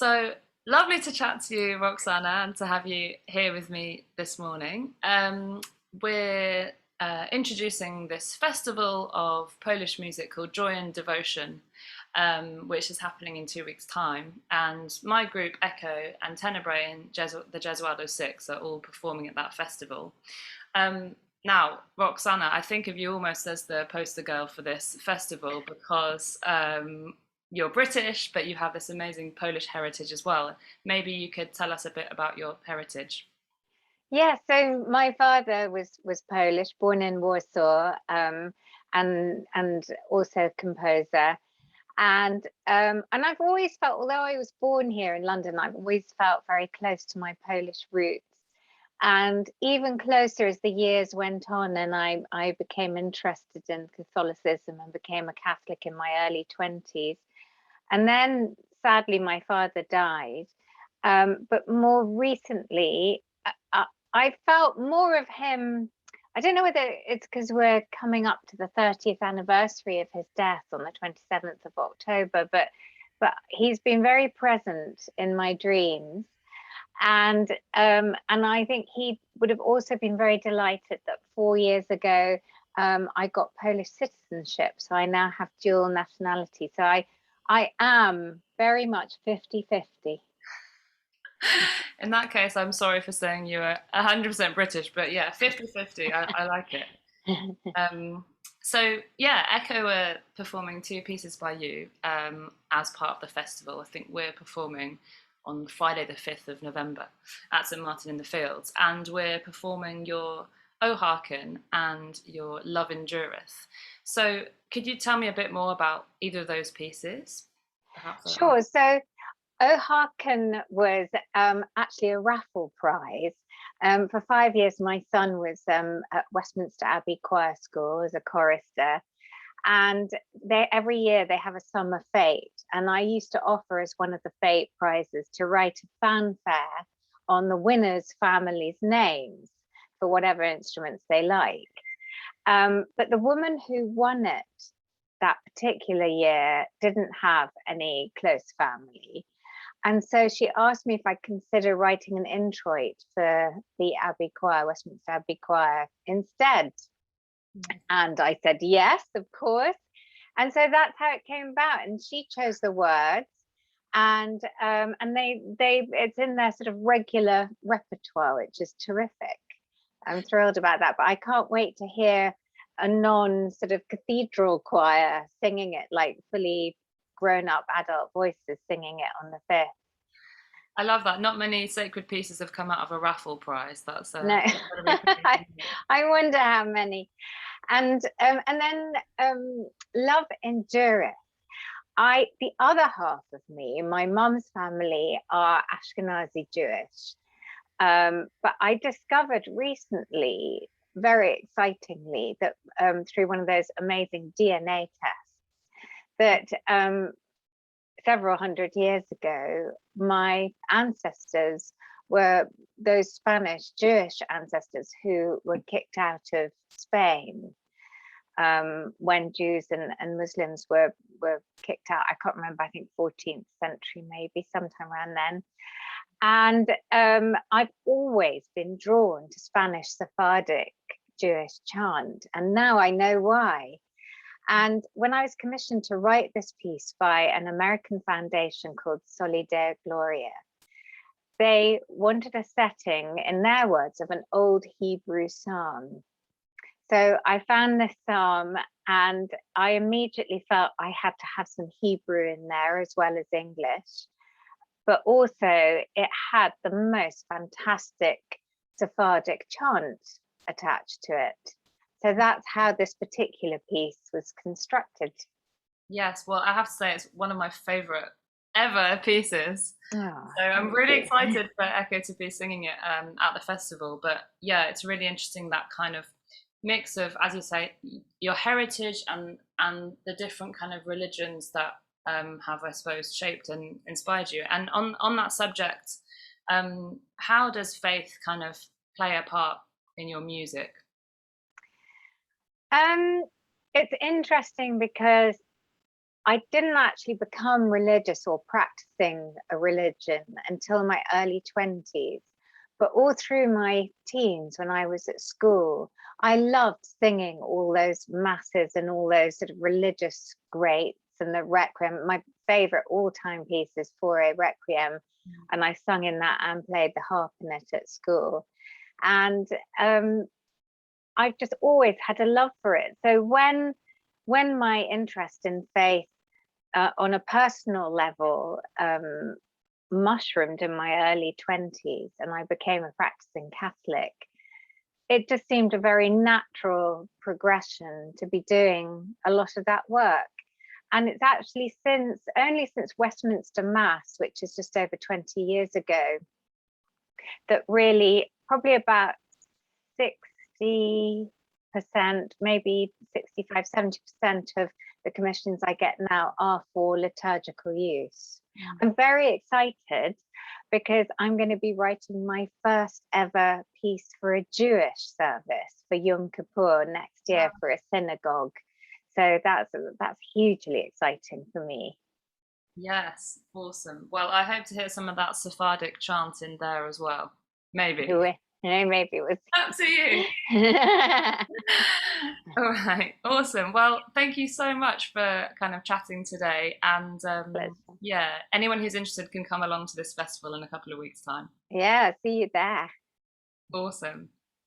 So lovely to chat to you, Roxana, and to have you here with me this morning. We're introducing this festival of Polish music called Joy and Devotion, which is happening in 2 weeks' time. And my group, Echo and Tenebrae and the Gesualdo Six, are all performing at that festival. Now, Roxana, I think of you almost as the poster girl for this festival because you're British, but you have this amazing Polish heritage as well. Maybe you could tell us a bit about your heritage. Yeah, so my father was Polish, born in Warsaw, and also a composer. And I've always felt, although I was born here in London, I've always felt very close to my Polish roots. And even closer as the years went on, and I became interested in Catholicism and became a Catholic in my early 20s. And then sadly, my father died. But more recently, I felt more of him. I don't know whether it's because we're coming up to the 30th anniversary of his death on the 27th of October, but he's been very present in my dreams. And I think he would have also been very delighted that 4 years ago I got Polish citizenship. So I now have dual nationality. So I am very much 50-50. In that case, I'm sorry for saying you are 100% British, but yeah, 50-50, I like it. So yeah, Echo are performing two pieces by you as part of the festival. I think we're performing on Friday the 5th of November at St Martin in the Fields, and we're performing your O Hearken and your Love Endureth. So could you tell me a bit more about either of those pieces? Perhaps. Sure. So O Hearken was actually a raffle prize. For 5 years, my son was at Westminster Abbey Choir School as a chorister. And every year they have a summer fete. And I used to offer as one of the fete prizes to write a fanfare on the winner's family's names for whatever instruments they like. But the woman who won it that particular year didn't have any close family. And so she asked me if I'd consider writing an introit for the Abbey Choir, Westminster Abbey Choir, instead. And I said, yes, of course. And so that's how it came about. And she chose the words, and it's in their sort of regular repertoire, which is terrific. I'm thrilled about that. But I can't wait to hear a non sort of cathedral choir singing it, like fully grown up adult voices singing it on the 5th. I love that. Not many sacred pieces have come out of a raffle prize. That's no. I wonder how many. And then Love Endureth. The other half of me, my mum's family are Ashkenazi Jewish. But I discovered recently, very excitingly, that through one of those amazing DNA tests, that several hundred years ago, my ancestors were those Spanish Jewish ancestors who were kicked out of Spain when Jews and Muslims were kicked out. I can't remember, I think 14th century, maybe sometime around then. And I've always been drawn to Spanish Sephardic Jewish chant, and now I know why. And when I was commissioned to write this piece by an American foundation called Solideo Gloria, they wanted a setting, in their words, of an old Hebrew psalm. So I found this psalm, and I immediately felt I had to have some Hebrew in there as well as English. But also it had the most fantastic Sephardic chant attached to it. So that's how this particular piece was constructed. Yes, well, I have to say it's one of my favorite ever pieces. Oh, so I'm really excited for Echo to be singing it at the festival. But yeah, it's really interesting, that kind of mix of, as you say, your heritage and the different kind of religions that have, I suppose, shaped and inspired you. And on that subject, how does faith kind of play a part in your music? It's interesting because I didn't actually become religious or practicing a religion until my early 20s. But all through my teens, when I was at school, I loved singing all those masses and all those sort of religious greats and the Requiem. My favorite all-time piece is For a Requiem, and I sung in that and played the harp in it at school. And I've just always had a love for it. So when my interest in faith on a personal level mushroomed in my early 20s and I became a practicing Catholic, it just seemed a very natural progression to be doing a lot of that work. And it's actually only since Westminster Mass, which is just over 20 years ago, that really probably about 60%, maybe 65, 70% of the commissions I get now are for liturgical use. I'm very excited because I'm going to be writing my first ever piece for a Jewish service for Yom Kippur next year for a synagogue. So that's hugely exciting for me. Yes, awesome. Well, I hope to hear some of that Sephardic chant in there as well. Maybe. Maybe it was up to you. All right, awesome. Well, thank you so much for kind of chatting today. And yeah, anyone who's interested can come along to this festival in a couple of weeks' time. Yeah, see you there. Awesome.